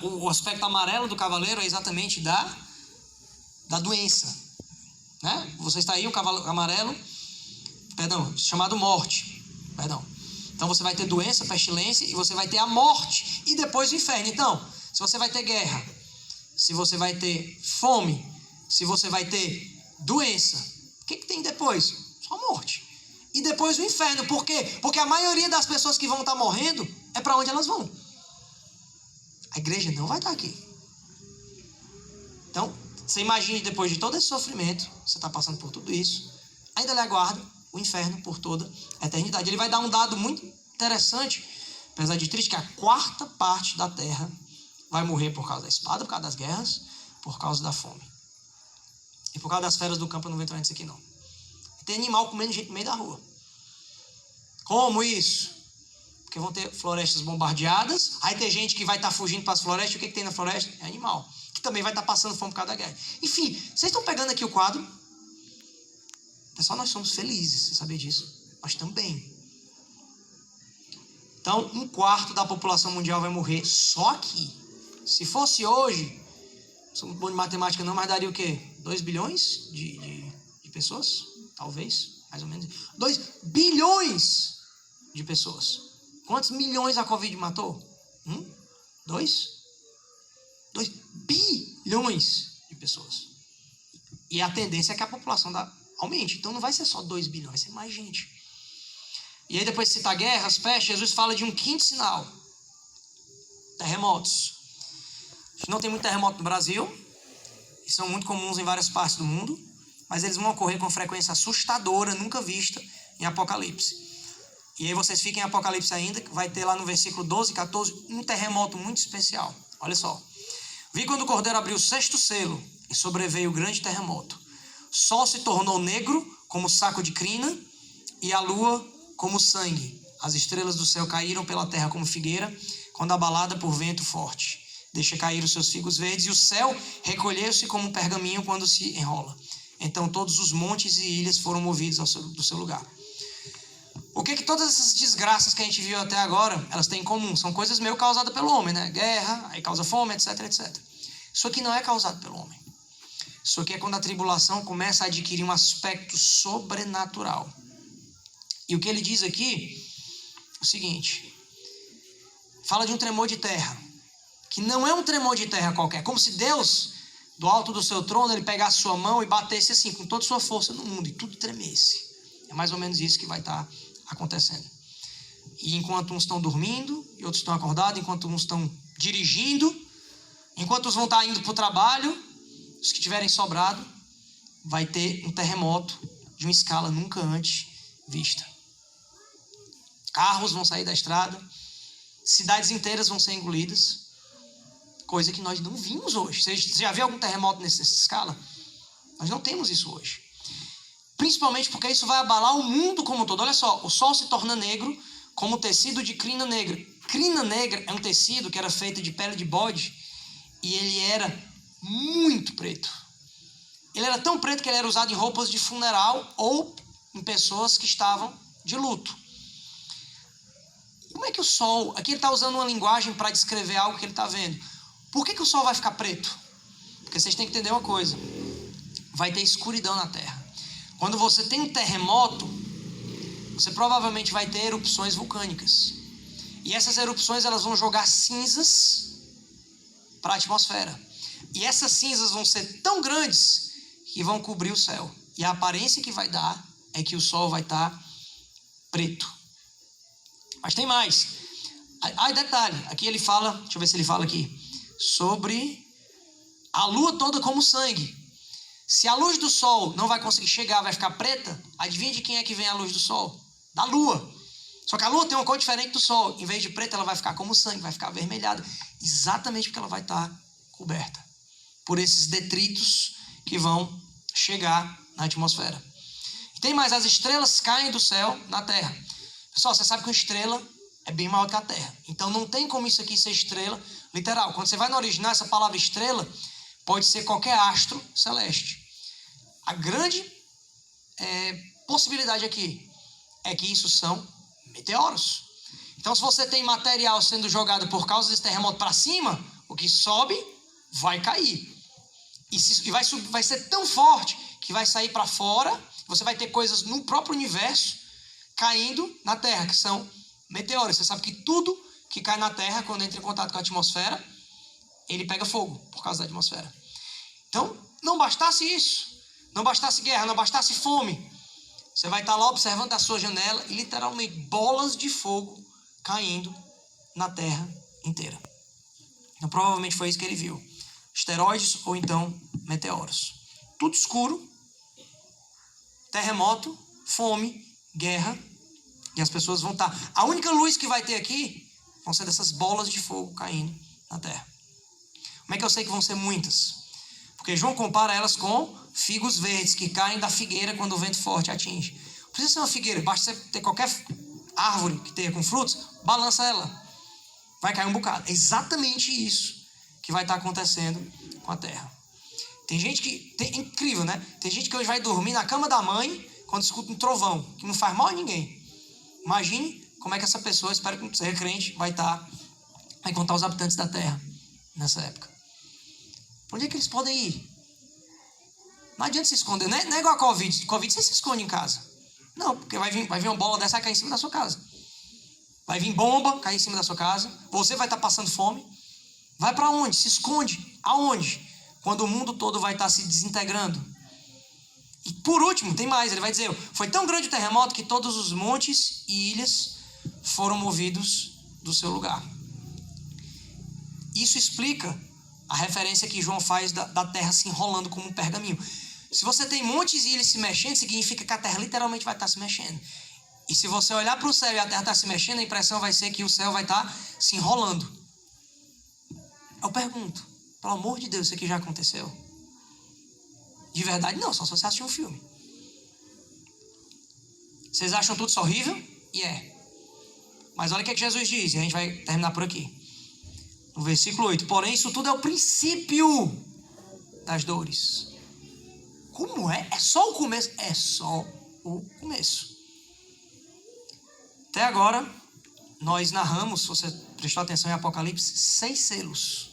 O aspecto amarelo do cavaleiro é exatamente da doença, né? Você está aí, um cavalo amarelo, chamado morte, Então você vai ter doença, pestilência, e você vai ter a morte, e depois o inferno. Então, se você vai ter guerra, se você vai ter fome, se você vai ter doença, o que tem depois? Só morte. E depois o inferno. Por quê? Porque a maioria das pessoas que vão estar morrendo é para onde elas vão. A igreja não vai estar aqui. Então, você imagine, depois de todo esse sofrimento, você está passando por tudo isso, ainda lhe aguarda o inferno por toda a eternidade. Ele vai dar um dado muito interessante, apesar de triste, que a 1/4 da terra vai morrer por causa da espada, por causa das guerras, por causa da fome. E por causa das feras do campo. Eu não vou entrar nisso aqui não. E tem animal comendo gente no meio da rua. Como isso? Porque vão ter florestas bombardeadas, aí tem gente que vai estar fugindo para as florestas. O que tem na floresta? É animal, que também vai estar passando fome por causa da guerra. Enfim, vocês estão pegando aqui o quadro? Pessoal, nós somos felizes, você sabia disso? Nós também. Então, 1/4 da população mundial vai morrer só aqui. Se fosse hoje, não sou muito bom de matemática não, mas daria o quê? 2 bilhões de pessoas? Talvez, mais ou menos. 2 bilhões de pessoas. Quantos milhões a Covid matou? 2 bilhões de pessoas. E a tendência é que a população aumente. Então não vai ser só 2 bilhões, vai ser mais gente. E aí depois de citar guerras, pestes, Jesus fala de um 5º sinal. Terremotos. A gente não tem muito terremoto no Brasil. E são muito comuns em várias partes do mundo. Mas eles vão ocorrer com frequência assustadora, nunca vista em Apocalipse. E aí vocês fiquem em Apocalipse ainda, que vai ter lá no versículo 12 e 14, um terremoto muito especial. Olha só. Vi quando o Cordeiro abriu o 6º selo e sobreveio o grande terremoto. O sol se tornou negro como saco de crina e a lua como sangue. As estrelas do céu caíram pela terra como figueira, quando abalada por vento forte. Deixa cair os seus figos verdes, e o céu recolheu-se como um pergaminho quando se enrola. Então todos os montes e ilhas foram movidos do seu lugar. O que todas essas desgraças que a gente viu até agora, elas têm em comum? São coisas meio causadas pelo homem, né? Guerra, aí causa fome, etc, etc. Isso aqui não é causado pelo homem. Isso aqui é quando a tribulação começa a adquirir um aspecto sobrenatural. E o que ele diz aqui é o seguinte. Fala de um tremor de terra. Que não é um tremor de terra qualquer. Como se Deus, do alto do seu trono, ele pegasse sua mão e batesse assim, com toda a sua força no mundo, e tudo tremesse. É mais ou menos isso que vai estar acontecendo. E enquanto uns estão dormindo, e outros estão acordados, enquanto uns estão dirigindo, enquanto uns vão estar indo para o trabalho, os que tiverem sobrado, vai ter um terremoto de uma escala nunca antes vista. Carros vão sair da estrada, cidades inteiras vão ser engolidas, coisa que nós não vimos hoje. Você já viu algum terremoto nessa escala? Nós não temos isso hoje. Principalmente porque isso vai abalar o mundo como um todo. Olha só, o sol se torna negro como tecido de crina negra. Crina negra é um tecido que era feito de pele de bode e ele era muito preto. Ele era tão preto que ele era usado em roupas de funeral ou em pessoas que estavam de luto. Como é que o sol... Aqui ele está usando uma linguagem para descrever algo que ele está vendo. Por que o sol vai ficar preto? Porque vocês têm que entender uma coisa. Vai ter escuridão na Terra. Quando você tem um terremoto, você provavelmente vai ter erupções vulcânicas. E essas erupções elas vão jogar cinzas para a atmosfera. E essas cinzas vão ser tão grandes que vão cobrir o céu. E a aparência que vai dar é que o sol vai estar preto. Mas tem mais. Detalhe, aqui ele fala, deixa eu ver se ele fala aqui, sobre a lua toda como sangue. Se a luz do sol não vai conseguir chegar, vai ficar preta, adivinha de quem é que vem a luz do sol? Da lua. Só que a lua tem uma cor diferente do sol. Em vez de preta, ela vai ficar como sangue, vai ficar avermelhada. Exatamente porque ela vai estar coberta por esses detritos que vão chegar na atmosfera. E tem mais, as estrelas caem do céu na Terra. Pessoal, você sabe que uma estrela é bem maior que a Terra. Então não tem como isso aqui ser estrela literal. Quando você vai no original, essa palavra estrela pode ser qualquer astro celeste. A grande possibilidade aqui é que isso são meteoros. Então, se você tem material sendo jogado por causa desse terremoto para cima, o que sobe vai cair. E vai ser tão forte que vai sair para fora. Você vai ter coisas no próprio universo caindo na Terra, que são meteoros. Você sabe que tudo que cai na Terra, quando entra em contato com a atmosfera, ele pega fogo por causa da atmosfera. Então, não bastasse isso, não bastasse guerra, não bastasse fome, você vai estar lá observando da sua janela e literalmente bolas de fogo caindo na Terra inteira. Então, provavelmente foi isso que ele viu. Asteroides ou então meteoros. Tudo escuro, terremoto, fome, guerra, e as pessoas vão estar... A única luz que vai ter aqui vão ser dessas bolas de fogo caindo na Terra. Como é que eu sei que vão ser muitas? Porque João compara elas com figos verdes que caem da figueira quando o vento forte atinge. Não precisa ser uma figueira, basta você ter qualquer árvore que tenha com frutos, balança ela. Vai cair um bocado. É exatamente isso que vai estar acontecendo com a Terra. Tem gente que... É incrível, né? Tem gente que hoje vai dormir na cama da mãe quando escuta um trovão, que não faz mal a ninguém. Imagine como é que essa pessoa, espero que não seja crente, vai contar os habitantes da Terra nessa época. Por onde é que eles podem ir? Não adianta se esconder. Não é igual a Covid. Covid você se esconde em casa. Não, porque vai vir uma bola dessa e cair em cima da sua casa. Vai vir bomba, cair em cima da sua casa. Você vai estar passando fome. Vai para onde? Se esconde. Aonde? Quando o mundo todo vai estar se desintegrando. E por último, tem mais. Ele vai dizer, foi tão grande o terremoto que todos os montes e ilhas foram movidos do seu lugar. Isso explica a referência que João faz da terra se enrolando como um pergaminho. Se você tem montes e ilhas se mexendo, significa que a terra literalmente vai estar se mexendo. E se você olhar para o céu e a terra está se mexendo, a impressão vai ser que o céu vai estar se enrolando. Eu pergunto, pelo amor de Deus, isso aqui já aconteceu? De verdade, não, só se você assistir um filme. Vocês acham tudo isso horrível? E é. Mas olha o que Jesus diz, e a gente vai terminar por aqui. No versículo 8. Porém, isso tudo é o princípio das dores. Como é? É só o começo? É só o começo. Até agora, nós narramos, se você prestou atenção em Apocalipse, 6 selos.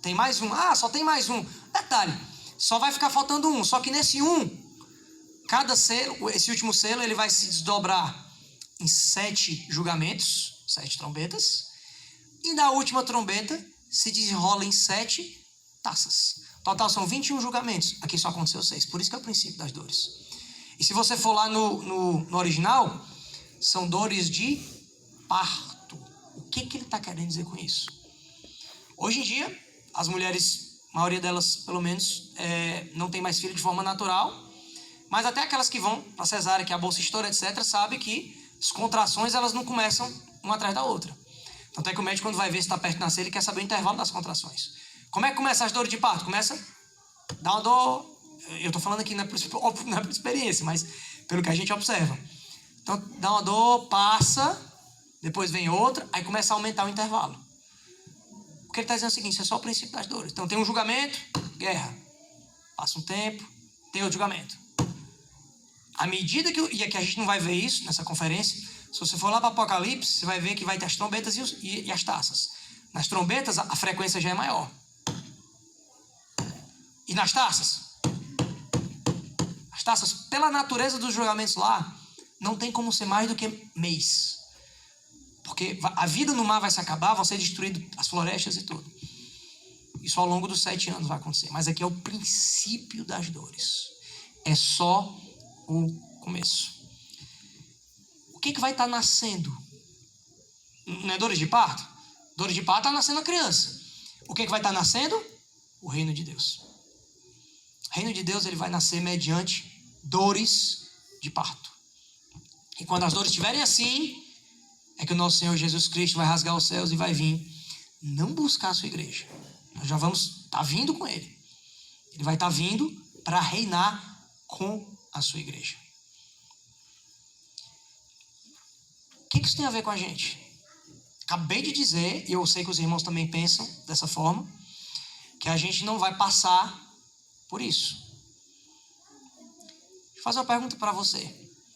Tem mais um. Ah, só tem mais um. Detalhe, só vai ficar faltando um. Só que nesse cada selo, esse último selo, ele vai se desdobrar em 7 julgamentos, 7 trombetas. E na última trombeta se desenrola em 7 taças. Total são 21 julgamentos. Aqui só aconteceu 6. Por isso que é o princípio das dores. E se você for lá no original, são dores de parto. O que ele está querendo dizer com isso? Hoje em dia, as mulheres, a maioria delas, pelo menos, não tem mais filho de forma natural. Mas até aquelas que vão para cesárea, que a bolsa estoura, etc., sabe que as contrações elas não começam uma atrás da outra. Tanto é que o médico, quando vai ver se está perto de nascer, ele quer saber o intervalo das contrações. Como é que começa as dores de parto? Começa, dá uma dor... Eu estou falando aqui não é por experiência, mas pelo que a gente observa. Então, dá uma dor, passa, depois vem outra, aí começa a aumentar o intervalo. O que ele está dizendo é o seguinte, isso é só o princípio das dores. Então, tem um julgamento, guerra. Passa um tempo, tem outro julgamento. À medida que... E aqui a gente não vai ver isso nessa conferência. Se você for lá para Apocalipse, você vai ver que vai ter as trombetas e as taças. Nas trombetas, a frequência já é maior. E nas taças? As taças, pela natureza dos julgamentos lá, não tem como ser mais do que mês. Porque a vida no mar vai se acabar, vão ser destruídas as florestas e tudo. Isso ao longo dos 7 anos vai acontecer. Mas aqui é o princípio das dores. É só o começo. O que vai estar nascendo? Não é dores de parto? Dores de parto está nascendo a criança. O que vai estar nascendo? O reino de Deus. O reino de Deus ele vai nascer mediante dores de parto. E quando as dores estiverem assim, é que o nosso Senhor Jesus Cristo vai rasgar os céus e vai vir não buscar a sua igreja. Nós já vamos estar vindo com ele. Ele vai estar vindo para reinar com a sua igreja. O que isso tem a ver com a gente? Acabei de dizer, e eu sei que os irmãos também pensam dessa forma, que a gente não vai passar por isso. Deixa eu fazer uma pergunta para você.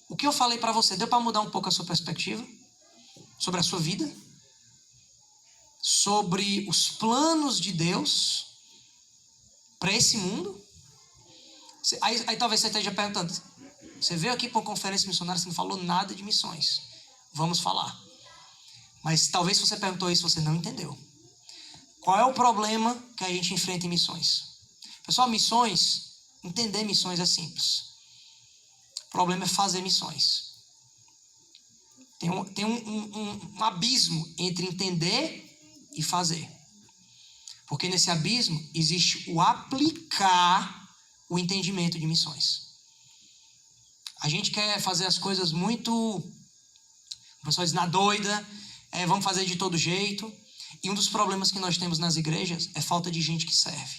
O que eu falei para você, deu para mudar um pouco a sua perspectiva? sobre a sua vida, sobre os planos de Deus para esse mundo. Aí talvez você esteja perguntando, você veio aqui para uma conferência missionária, você não falou nada de missões. Vamos falar. Mas talvez se você perguntou isso, você não entendeu. Qual é o problema que a gente enfrenta em missões? Pessoal, missões, entender missões é simples. O problema é fazer missões. Tem um abismo entre entender e fazer. Porque nesse abismo existe o aplicar o entendimento de missões. A gente quer fazer as coisas muito, o pessoal diz, na doida, vamos fazer de todo jeito. E um dos problemas que nós temos nas igrejas é falta de gente que serve.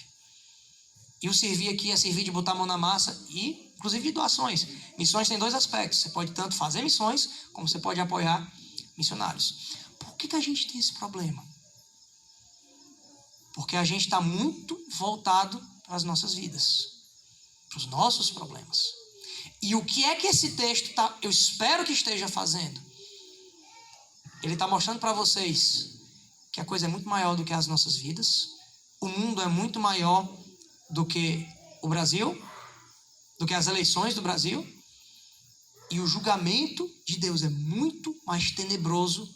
E o servir aqui é servir de botar a mão na massa e, inclusive, de doações. Missões tem dois aspectos. Você pode tanto fazer missões, como você pode apoiar missionários. Por que a gente tem esse problema? Porque a gente está muito voltado para as nossas vidas, para os nossos problemas. E o que é que esse texto está, eu espero que esteja fazendo? Ele está mostrando para vocês que a coisa é muito maior do que as nossas vidas. O mundo é muito maior do que o Brasil, do que as eleições do Brasil. E o julgamento de Deus é muito mais tenebroso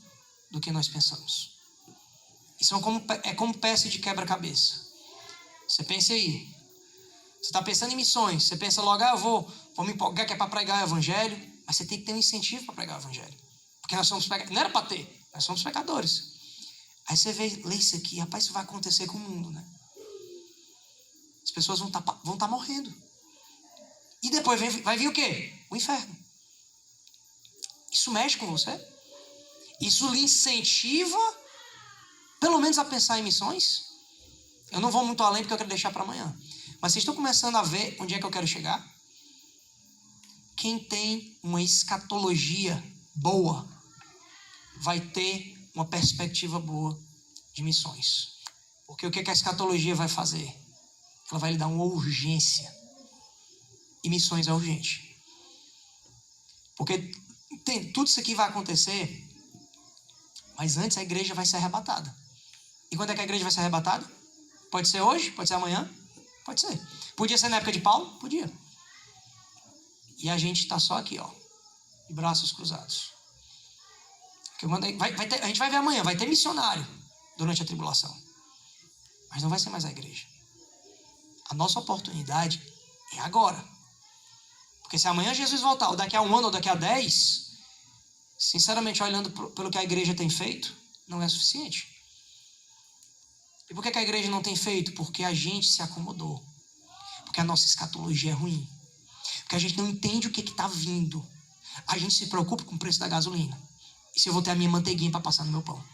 do que nós pensamos. Isso é como peça de quebra-cabeça. Você pensa aí. Você está pensando em missões. Você pensa logo, eu vou me empolgar que é para pregar o evangelho. Mas você tem que ter um incentivo para pregar o evangelho. Porque nós somos pecadores. Não era para ter. Nós somos pecadores. Aí você lê isso aqui. Rapaz, isso vai acontecer com o mundo, né? As pessoas vão tá morrendo. E depois vai vir o quê? O inferno. Isso mexe com você? Isso lhe incentiva, pelo menos, a pensar em missões? Eu não vou muito além porque eu quero deixar para amanhã. Mas vocês estão começando a ver onde é que eu quero chegar? Quem tem uma escatologia boa vai ter uma perspectiva boa de missões. Porque o que a escatologia vai fazer? Ela vai lhe dar uma urgência. E missões é urgente. Porque tudo isso aqui vai acontecer, mas antes a igreja vai ser arrebatada. E quando é que a igreja vai ser arrebatada? Pode ser hoje? Pode ser amanhã? Pode ser. Podia ser na época de Paulo? Podia. E a gente está só aqui, ó, de braços cruzados. A gente vai ver amanhã, vai ter missionário durante a tribulação. Mas não vai ser mais a igreja. A nossa oportunidade é agora. Porque se amanhã Jesus voltar, ou daqui a 1 ano, ou daqui a 10, sinceramente, olhando pelo que a igreja tem feito, não é suficiente. E por que a igreja não tem feito? Porque a gente se acomodou. Porque a nossa escatologia é ruim. Porque a gente não entende o que está vindo. A gente se preocupa com o preço da gasolina. E se eu vou ter a minha manteiguinha para passar no meu pão?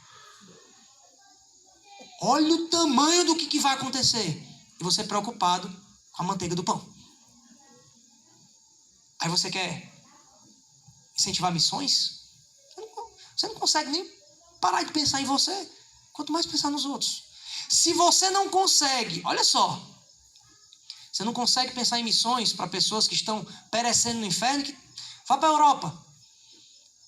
Olha o tamanho do que vai acontecer. E você é preocupado com a manteiga do pão. Aí você quer incentivar missões? Você não consegue nem parar de pensar em você. Quanto mais pensar nos outros. Se você não consegue, olha só. Você não consegue pensar em missões para pessoas que estão perecendo no inferno, que vá para a Europa.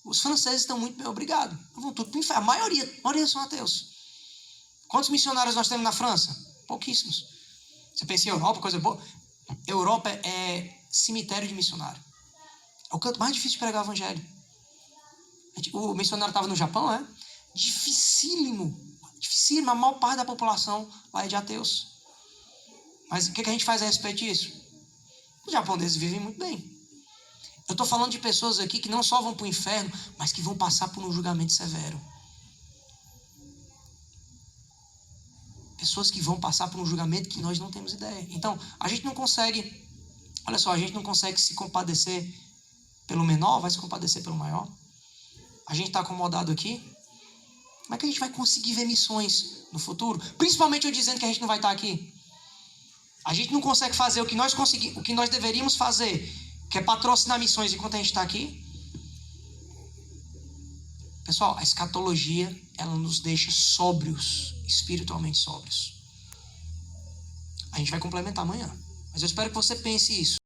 Os franceses estão muito bem, obrigado. Vão tudo para o inferno. A maioria são ateus. Quantos missionários nós temos na França? Pouquíssimos. Você pensa em Europa, coisa boa? Europa é cemitério de missionário. É o canto mais difícil de pregar o evangelho. O missionário estava no Japão, dificílimo. Dificílimo. A maior parte da população lá é de ateus. Mas o que a gente faz a respeito disso? Os japoneses vivem muito bem. Eu estou falando de pessoas aqui que não só vão para o inferno, mas que vão passar por um julgamento severo. Pessoas que vão passar por um julgamento que nós não temos ideia. Então, a gente não consegue, olha só, a gente não consegue se compadecer pelo menor, vai se compadecer pelo maior. A gente está acomodado aqui. Como é que a gente vai conseguir ver missões no futuro? Principalmente eu dizendo que a gente não vai estar aqui. A gente não consegue fazer o que nós deveríamos fazer, que é patrocinar missões enquanto a gente está aqui. Pessoal, a escatologia, ela nos deixa sóbrios, espiritualmente sóbrios. A gente vai complementar amanhã. Mas eu espero que você pense isso.